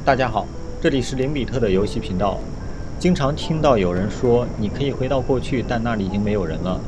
大家好，这里是林比特的游戏频道。经常听到有人说，你可以回到过去，但那里已经没有人了。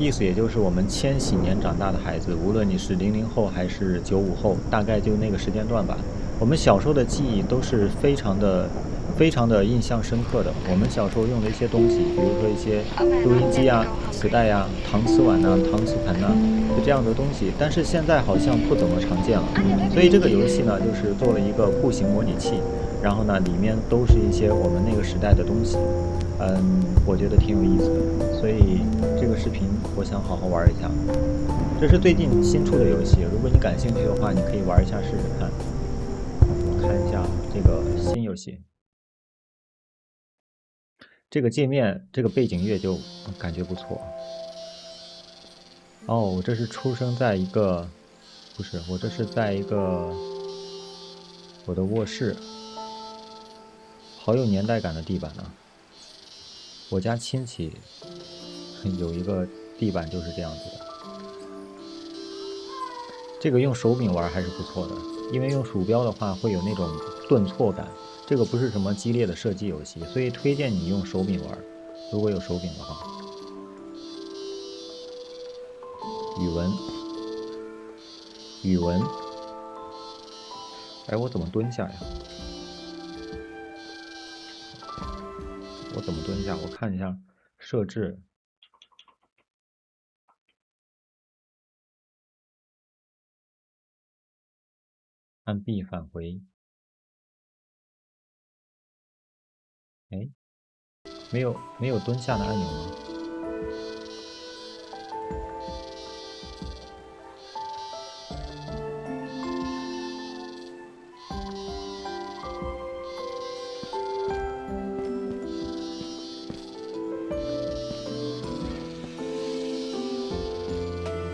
意思也就是我们千禧年长大的孩子，无论你是00后还是95后，大概就那个时间段吧。我们小时候的记忆都是非常的印象深刻的。我们小时候用的一些东西，比如说一些录音机啊、磁带呀、搪瓷碗呐、搪瓷盆呐、就这样的东西，但是现在好像不怎么常见了。所以这个游戏呢，就是做了一个步行模拟器，然后呢，里面都是一些我们那个时代的东西。我觉得挺有意思的，所以这个视频我想好好玩一下。这是最近新出的游戏，如果你感兴趣的话，你可以玩一下试试看。我看一下这个新游戏，这个界面这个背景乐就感觉不错。哦，我这是出生在一个，不是，我这是在一个我的卧室，好有年代感的地板啊！我家亲戚有一个地板就是这样子的。这个用手柄玩还是不错的，因为用鼠标的话会有那种顿挫感。这个不是什么激烈的射击游戏，所以推荐你用手柄玩，如果有手柄的话。语文，语文，哎，我怎么蹲下呀？我怎么蹲下？我看一下设置，按 B 返回。哎，没有蹲下的按钮吗？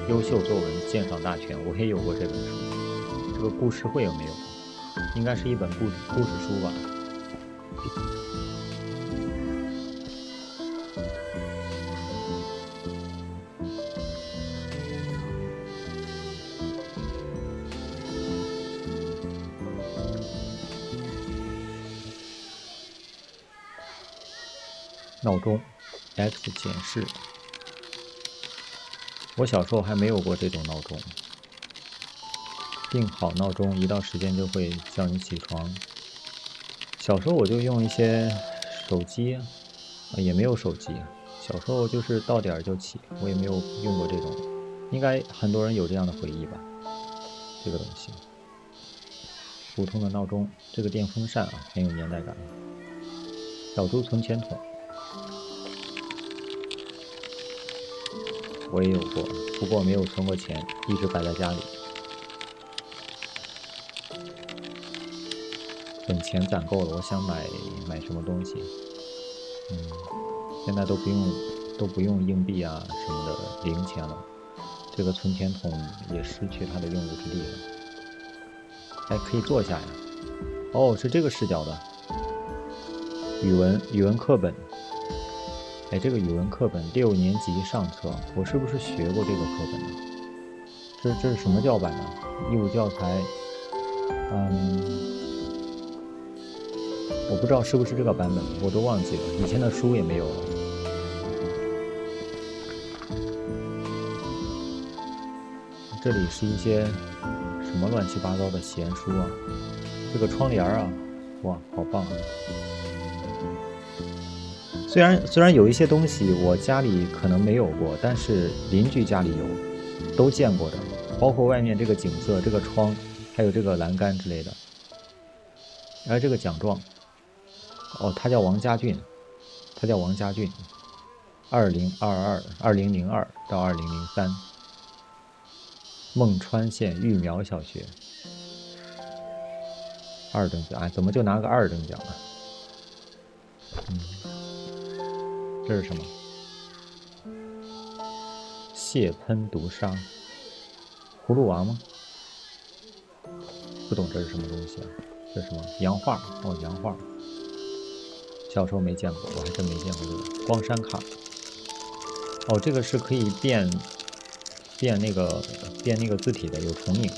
优秀作文鉴赏大全，我也有过这本书。这个故事会有没有？应该是一本故事书吧。闹钟 X 检视。我小时候还没有过这种闹钟，定好闹钟，一到时间就会叫你起床。小时候我就用一些手机，也没有手机。小时候就是到点儿就起，我也没有用过这种。应该很多人有这样的回忆吧？这个东西，普通的闹钟，这个电风扇啊，很有年代感。小猪存钱筒，我也有过，不过没有存过钱，一直摆在家里。等钱攒够了，我想买什么东西。现在都不用硬币啊什么的零钱了，这个存钱筒也失去它的用武之地了。哎，可以坐下呀。哦，是这个视角的。语文课本。哎，这个语文课本6年级上册，我是不是学过这个课本呢？这是什么教版呢？义务教材。我不知道是不是这个版本，我都忘记了，以前的书也没有了。这里是一些什么乱七八糟的闲书啊？这个窗帘啊，哇，好棒啊！虽然有一些东西我家里可能没有过，但是邻居家里有，都见过的，包括外面这个景色、这个窗，还有这个栏杆之类的。而这个奖状，哦，他叫王家俊，他叫王家俊，2002到2003，孟川县育苗小学二等奖，哎，怎么就拿个二等奖啊？这是什么？蟹喷毒杀，葫芦娃吗？不懂这是什么东西啊？这是什么？洋画哦，洋画。小时候没见过，我还真没见过这个光山卡。哦，这个是可以变那个字体的，有重影。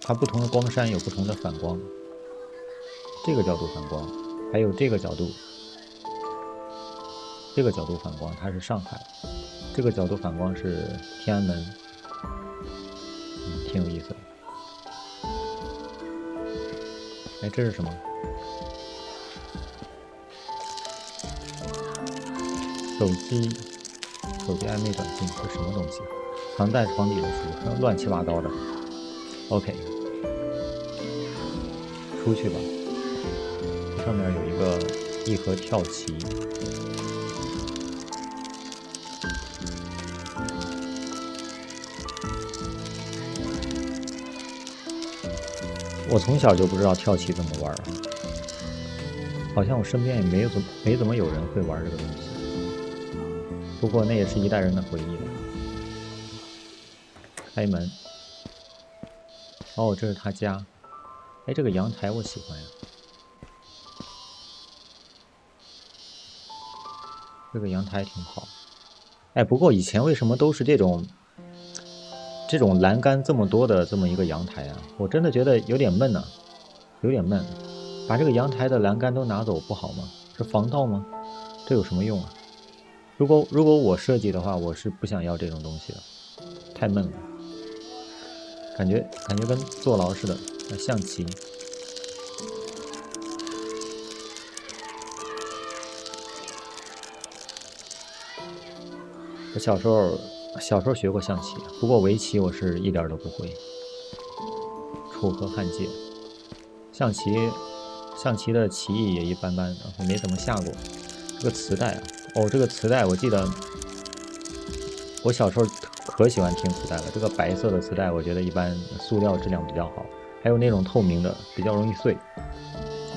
它不同的光山有不同的反光。这个角度反光，还有这个角度，这个角度反光它是上海，这个角度反光是天安门，挺有意思的。哎，这是什么？手机暧昧短信，这什么东西？藏在床底的书，乱七八糟的。OK， 出去吧。上面有一盒跳棋。我从小就不知道跳棋怎么玩啊，好像我身边也没怎么有人会玩这个东西。不过那也是一代人的回忆了。开门。哦，这是他家。哎，这个阳台我喜欢呀。这个阳台挺好。哎，不过以前为什么都是这种栏杆这么多的这么一个阳台啊？我真的觉得有点闷啊，有点闷。把这个阳台的栏杆都拿走不好吗？是防盗吗？这有什么用啊？如果我设计的话，我是不想要这种东西的，太闷了，感觉跟坐牢似的。象棋，我小时候学过象棋，不过围棋我是一点都不会。楚河汉界，象棋的棋艺也一般般，我没怎么下过。这个磁带啊，哦，这个磁带我记得我小时候可喜欢听磁带了。这个白色的磁带我觉得一般，塑料质量比较好，还有那种透明的比较容易碎。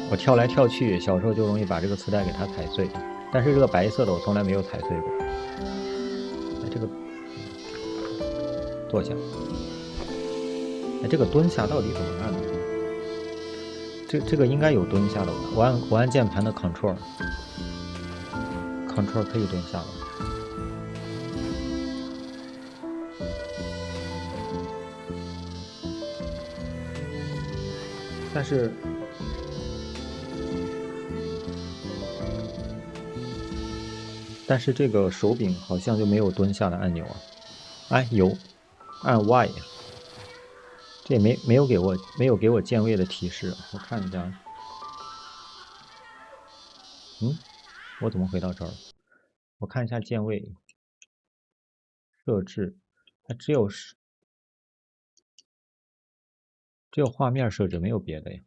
我跳来跳去，小时候就容易把这个磁带给它踩碎，但是这个白色的我从来没有踩碎过。哎，这个坐下。哎，这个蹲下到底怎么按的？这个应该有蹲下的，我按键盘的 Control 可以蹲下的。但是这个手柄好像就没有蹲下的按钮啊。哎，有，按 Y， 这也没有给我键位的提示。我看一下，我怎么回到这儿？我看一下键位设置，它只有画面设置，没有别的呀。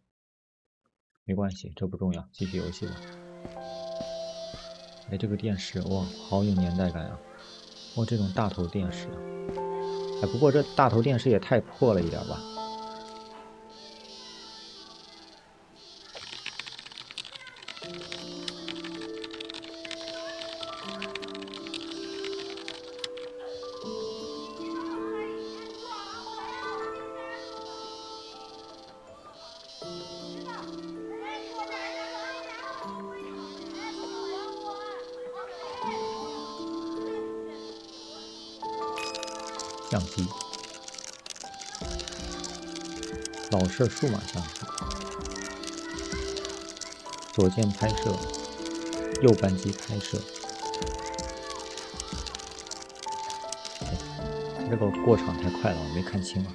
没关系，这不重要，继续游戏吧。哎，这个电视哇，好有年代感啊！哇，这种大头电视啊。哎，不过这大头电视也太破了一点吧。相机，老式数码相机，左键拍摄，右扳机拍摄。这个过场太快了，我没看清啊。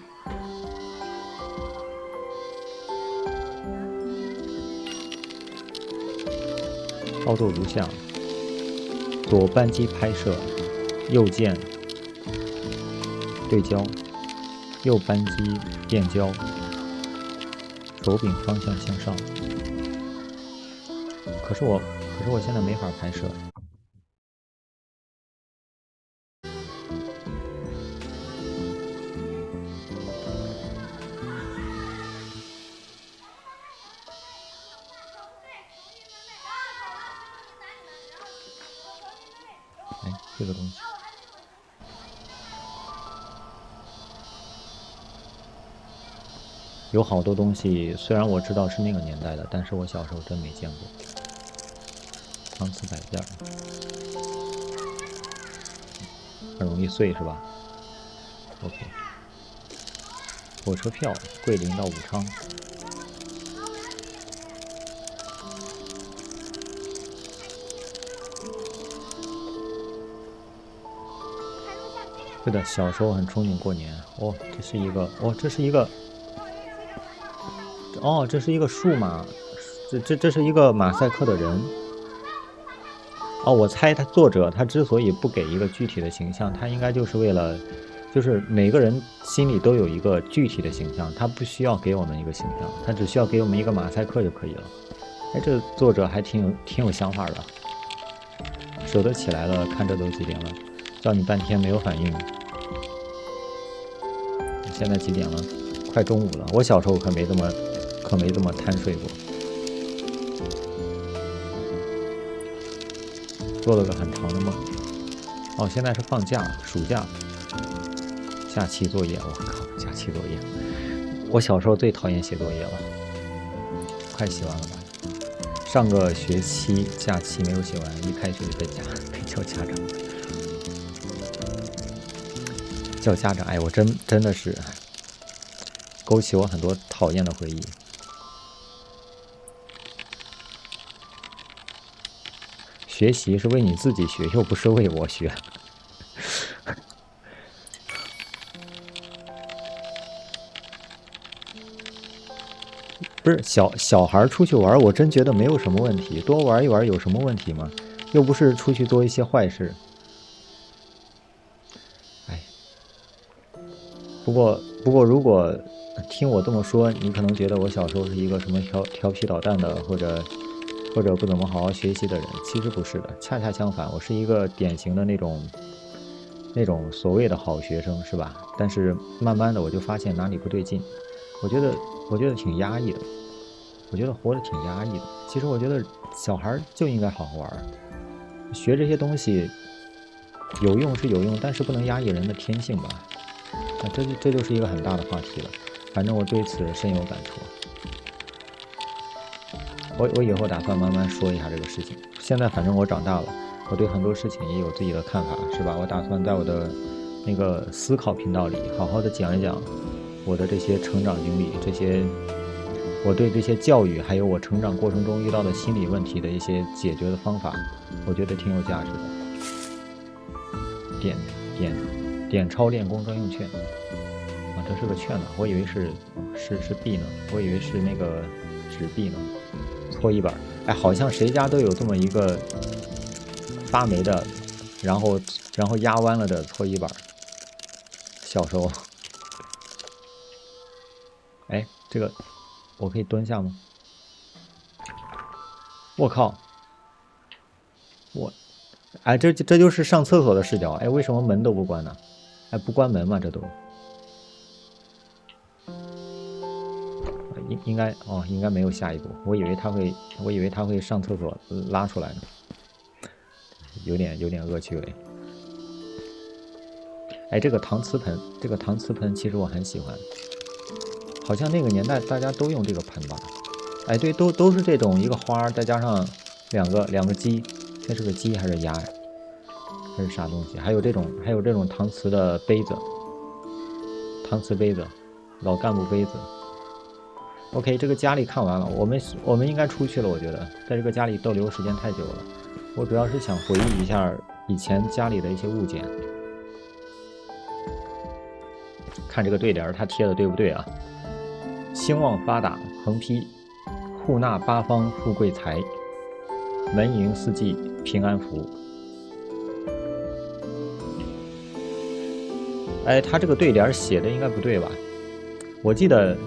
操作如下：左扳机拍摄，右键对焦，右扳机变焦，手柄方向向上。可是我现在没法拍摄。哎，这个东西。有好多东西，虽然我知道是那个年代的，但是我小时候真没见过。搪瓷摆件，很容易碎是吧 ？OK。火车票，桂林到武昌。是的，小时候很憧憬过年。哦，这是一个，哦，这是一个，哦，这是一个数码，这是一个马赛克的人。哦，我猜他作者他之所以不给一个具体的形象，他应该就是为了，就是每个人心里都有一个具体的形象，他不需要给我们一个形象，他只需要给我们一个马赛克就可以了。哎，这作者还挺有想法的，手都起来了，看这都几点了，叫你半天没有反应。现在几点了？快中午了。我小时候可没这么贪睡过，做了个很长的梦。哦，现在是放假，暑假，假期作业。我靠，假期作业！我小时候最讨厌写作业了，快写完了吧？上个学期假期没有写完，一开学就被叫家长，叫家长。哎，我真的是勾起我很多讨厌的回忆。学习是为你自己学，又不是为我学。不是小孩出去玩，我真觉得没有什么问题，多玩一玩有什么问题吗？又不是出去做一些坏事。哎，不过，如果听我这么说，你可能觉得我小时候是一个什么调皮捣蛋的，或者不怎么好好学习的人。其实不是的，恰恰相反，我是一个典型的那种所谓的好学生，是吧？但是慢慢的我就发现哪里不对劲，我觉得挺压抑的，我觉得活得挺压抑的。其实我觉得小孩就应该好好玩，学这些东西有用是有用，但是不能压抑人的天性吧。那这就是一个很大的话题了。反正我对此深有感触。我以后打算慢慢说一下这个事情。现在反正我长大了，我对很多事情也有自己的看法，是吧？我打算在我的那个思考频道里好好的讲一讲我的这些成长经历，这些我对这些教育，还有我成长过程中遇到的心理问题的一些解决的方法，我觉得挺有价值的。点点超练功专用券啊，这是个券呢，我以为是币呢，我以为是那个纸币呢。搓衣板，哎，好像谁家都有这么一个发霉的，然后压弯了的搓衣板。小时候，哎，这个我可以蹲下吗？我靠，我，哎，这就是上厕所的视角。哎，为什么门都不关呢？哎，不关门吗？这都应该哦，应该没有下一步。我以为他会上厕所拉出来呢，有点恶趣味。哎，这个搪瓷盆其实我很喜欢，好像那个年代大家都用这个盆吧？哎，对，都是这种一个花再加上两个鸡，这是个鸡还是鸭呀？还是啥东西？还有这种搪瓷的杯子，搪瓷杯子，老干部杯子。OK，这个家里看完了，我们应该出去了，我觉得在这个家里逗留时间太久了。我主要是想回忆一下以前家里的一些物件。看这个对联它贴的对不对啊？兴旺发达，横批：户纳八方富贵财，门迎四季平安福。哎，他这个对联写的应该不对吧？我记得，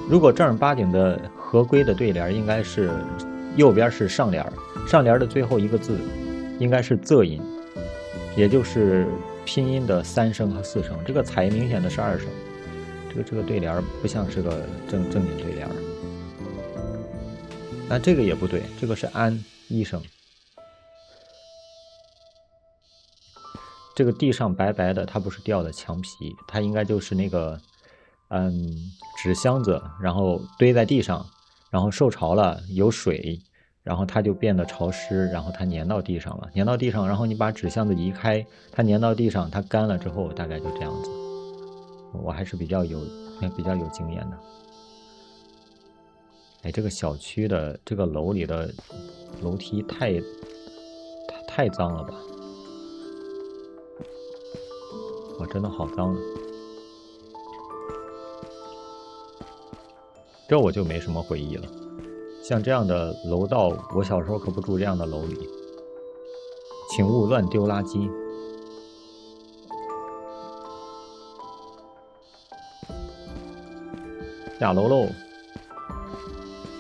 如果正儿八经的合规的对联，应该是右边是上联，上联的最后一个字应该是仄音，也就是拼音的3声和4声。这个财明显的是2声，这个对联不像是个正经对联。那这个也不对，这个是安1声。这个地上白白的，它不是掉的墙皮，它应该就是那个，纸箱子，然后堆在地上，然后受潮了，有水，然后它就变得潮湿，然后它粘到地上了，粘到地上，然后你把纸箱子移开，它粘到地上，它干了之后，大概就这样子。我还是比较有经验的。哎，这个小区的这个楼里的楼梯太脏了吧？哇，真的好脏啊！这我就没什么回忆了。像这样的楼道，我小时候可不住这样的楼里。请勿乱丢垃圾。下楼喽！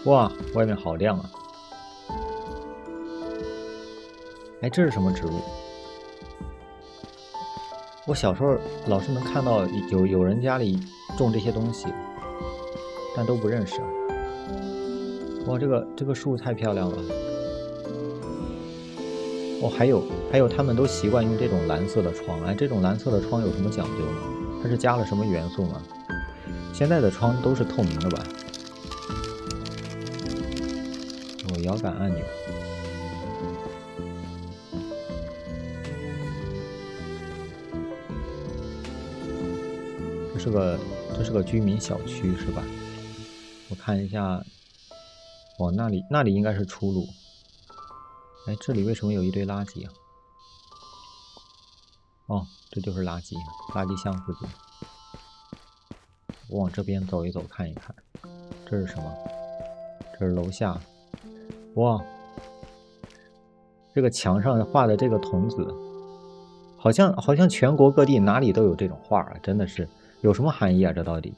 哇，外面好亮啊！哎，这是什么植物？我小时候老是能看到有人家里种这些东西，但都不认识。哇，这个树太漂亮了。哦，还有，他们都习惯用这种蓝色的窗。哎，这种蓝色的窗有什么讲究吗？它是加了什么元素吗？现在的窗都是透明的吧？哦，摇杆按钮。这是个居民小区是吧？我看一下，哦，那里应该是出路。哎，这里为什么有一堆垃圾啊？哦，这就是垃圾箱附近。我往这边走一走，看一看，这是什么？这是楼下。哇，这个墙上画的这个童子，好像全国各地哪里都有这种画啊，真的是有什么含义啊？这到底？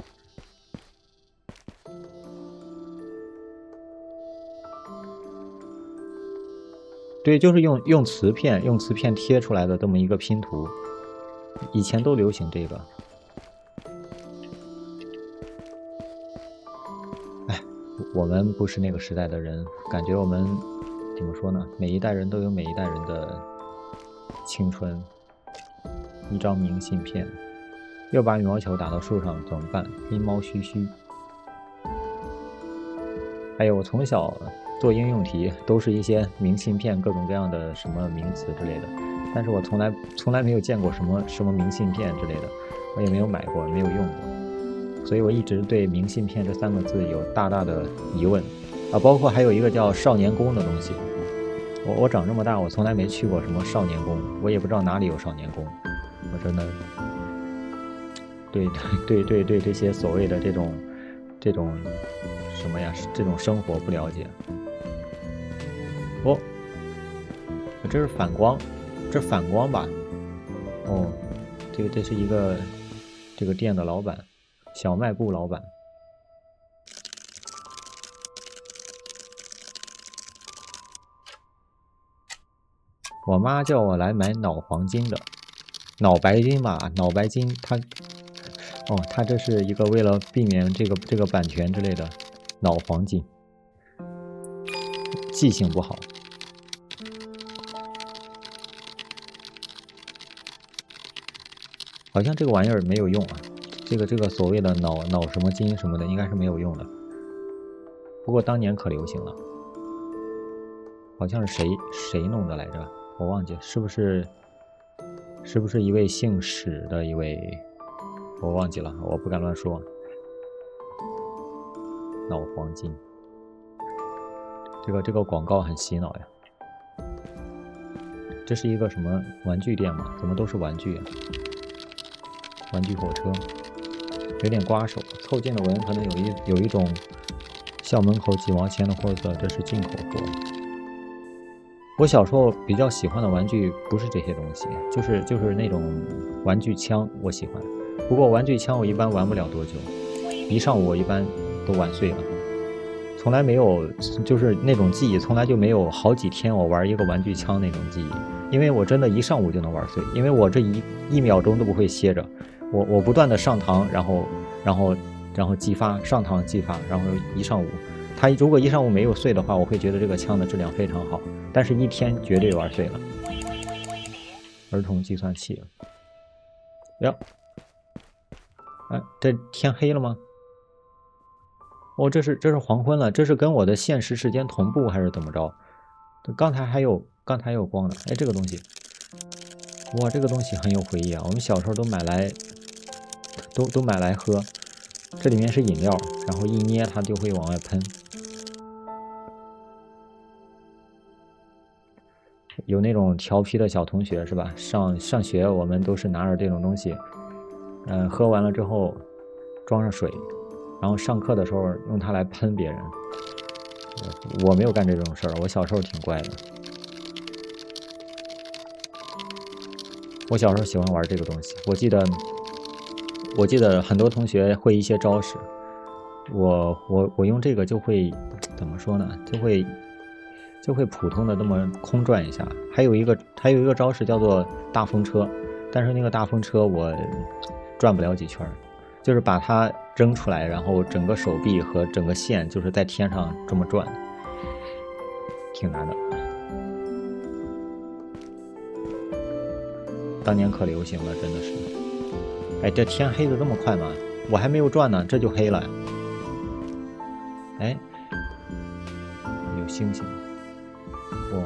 对，就是用瓷片贴出来的这么一个拼图，以前都流行这个。哎，我们不是那个时代的人，感觉我们怎么说呢？每一代人都有每一代人的青春。一张明信片，又把羽毛球打到树上怎么办？阴毛须须。还有我从小做应用题都是一些明信片，各种各样的什么名词之类的，但是我从来没有见过什么明信片之类的，我也没有买过，没有用过，所以我一直对明信片这3个字有大大的疑问啊。包括还有一个叫少年宫的东西，我长这么大我从来没去过什么少年宫，我也不知道哪里有少年宫，我真的对这些所谓的这种什么呀，这种生活不了解。哦，这是反光，这反光吧？哦，这是一个这个店的老板，小卖部老板。我妈叫我来买脑黄金的，脑白金吧，脑白金它，哦，它这是一个为了避免这个版权之类的，脑黄金，记性不好。好像这个玩意儿没有用啊，这个所谓的脑什么金什么的，应该是没有用的。不过当年可流行了，好像是谁弄的来着，我忘记是不是一位姓史的一位，我忘记了，我不敢乱说。脑黄金，这个广告很洗脑呀。这是一个什么玩具店吗？怎么都是玩具啊？玩具火车，有点刮手，凑近了闻，可能有一种校门口几毛钱的货色，这是进口货。我小时候比较喜欢的玩具不是这些东西，就是那种玩具枪，我喜欢。不过玩具枪我一般玩不了多久，一上午我一般都玩碎了，从来没有就是那种记忆，从来就没有好几天我玩一个玩具枪那种记忆，因为我真的一上午就能玩碎，因为我这一秒钟都不会歇着。我不断的上膛，然后激发，上膛激发，然后一上午。它如果一上午没有碎的话，我会觉得这个枪的质量非常好，但是一天绝对玩碎了。儿童计算器。哟，哎，这天黑了吗？哦，这是黄昏了，这是跟我的现实时间同步还是怎么着？刚才还有光呢。哎，这个东西，哇，这个东西很有回忆啊，我们小时候都买来喝，这里面是饮料，然后一捏它就会往外喷。有那种调皮的小同学是吧？上学我们都是拿着这种东西，喝完了之后装上水，然后上课的时候用它来喷别人。我没有干这种事儿，我小时候挺乖的。我小时候喜欢玩这个东西，我记得很多同学会一些招式，我用这个就会怎么说呢？就会普通的这么空转一下。还有一个招式叫做大风车，但是那个大风车我转不了几圈，就是把它扔出来，然后整个手臂和整个线就是在天上这么转，挺难的。当年可流行了，真的是。哎，这天黑的这么快吗？我还没有转呢，这就黑了。哎，有星星。哇，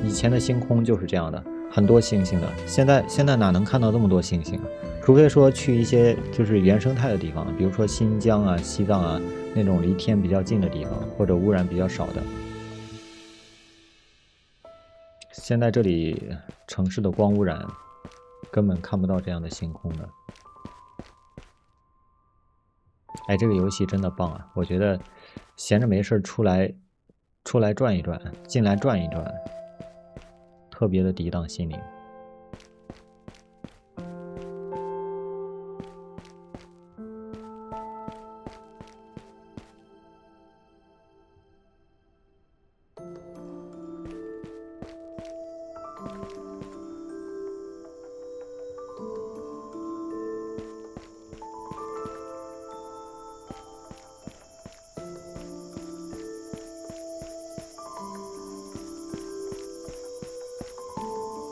以前的星空就是这样的，很多星星的。现在哪能看到这么多星星啊？除非说去一些就是原生态的地方，比如说新疆啊、西藏啊那种离天比较近的地方，或者污染比较少的。现在这里城市的光污染，根本看不到这样的星空的。哎，这个游戏真的棒啊！我觉得闲着没事出来转一转，进来转一转，特别的涤荡心灵。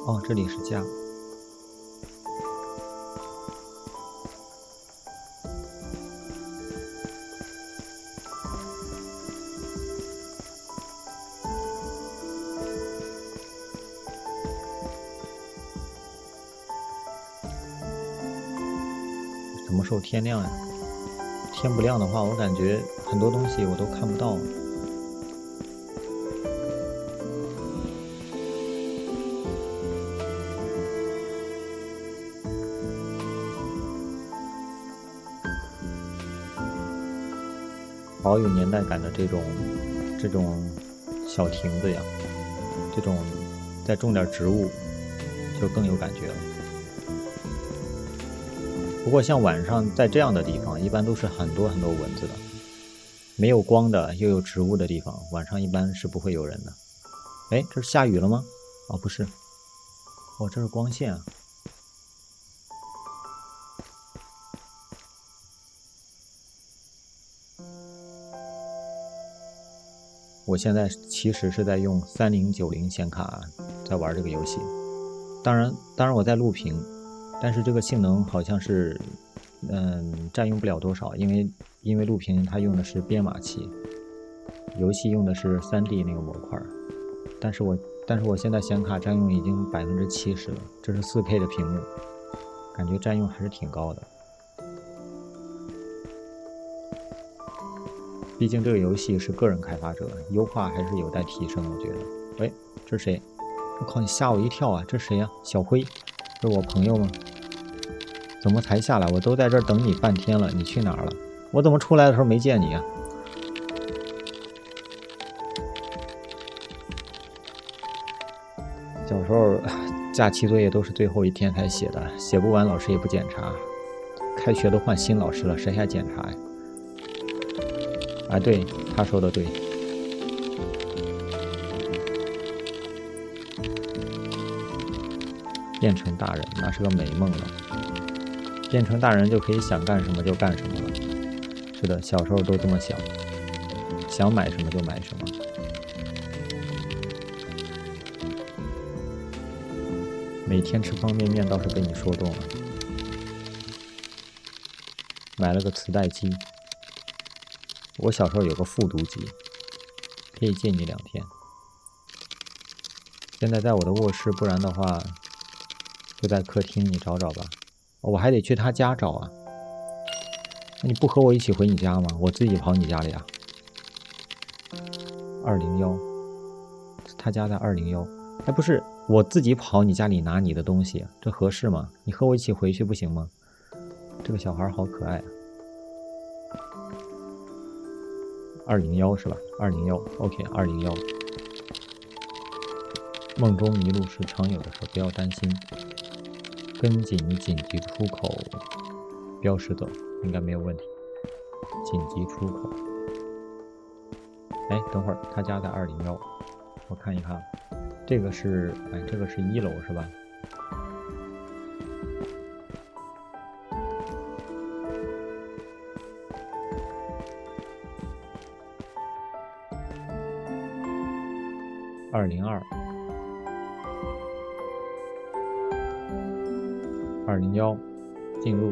哦，这里是家。什么时候天亮呀？天不亮的话，我感觉很多东西我都看不到。好有年代感的这种小亭子呀，这种再种点植物就更有感觉了。不过像晚上在这样的地方，一般都是很多蚊子的，没有光的又有植物的地方，晚上一般是不会有人的。哎，这是下雨了吗？哦，不是，哦，这是光线啊。我现在其实是在用3090显卡在玩这个游戏，当然我在录屏，但是这个性能好像是占用不了多少，因为录屏它用的是编码器，游戏用的是3D 那个模块，但是我现在显卡占用已经70%了，这是4K 的屏幕，感觉占用还是挺高的。毕竟这个游戏是个人开发者，优化还是有待提升，我觉得。喂，这是谁？我靠，你吓我一跳啊！这是谁呀？小辉，这是我朋友吗？怎么才下来？我都在这儿等你半天了，你去哪儿了？我怎么出来的时候没见你啊？小时候假期作业都是最后一天才写的，写不完老师也不检查。开学都换新老师了，谁还检查呀？啊，对，他说的对。变成大人那是个美梦了，变成大人就可以想干什么就干什么了。是的，小时候都这么想，想买什么就买什么。每天吃方便面倒是被你说动了，买了个磁带机。我小时候有个复读机，可以借你2天。现在在我的卧室，不然的话就在客厅，你找找吧。我还得去他家找啊。那你不和我一起回你家吗？我自己跑你家里啊。201，他家在201。哎，不是，我自己跑你家里拿你的东西，这合适吗？你和我一起回去不行吗？这个小孩好可爱啊。201是吧？201 ，OK，201。梦中迷路是常有的事，不要担心。跟紧紧急出口，标识走，应该没有问题。紧急出口。哎，等会儿，他家在201，我看一看。这个是，哎，这个是1楼是吧？202，201，进入。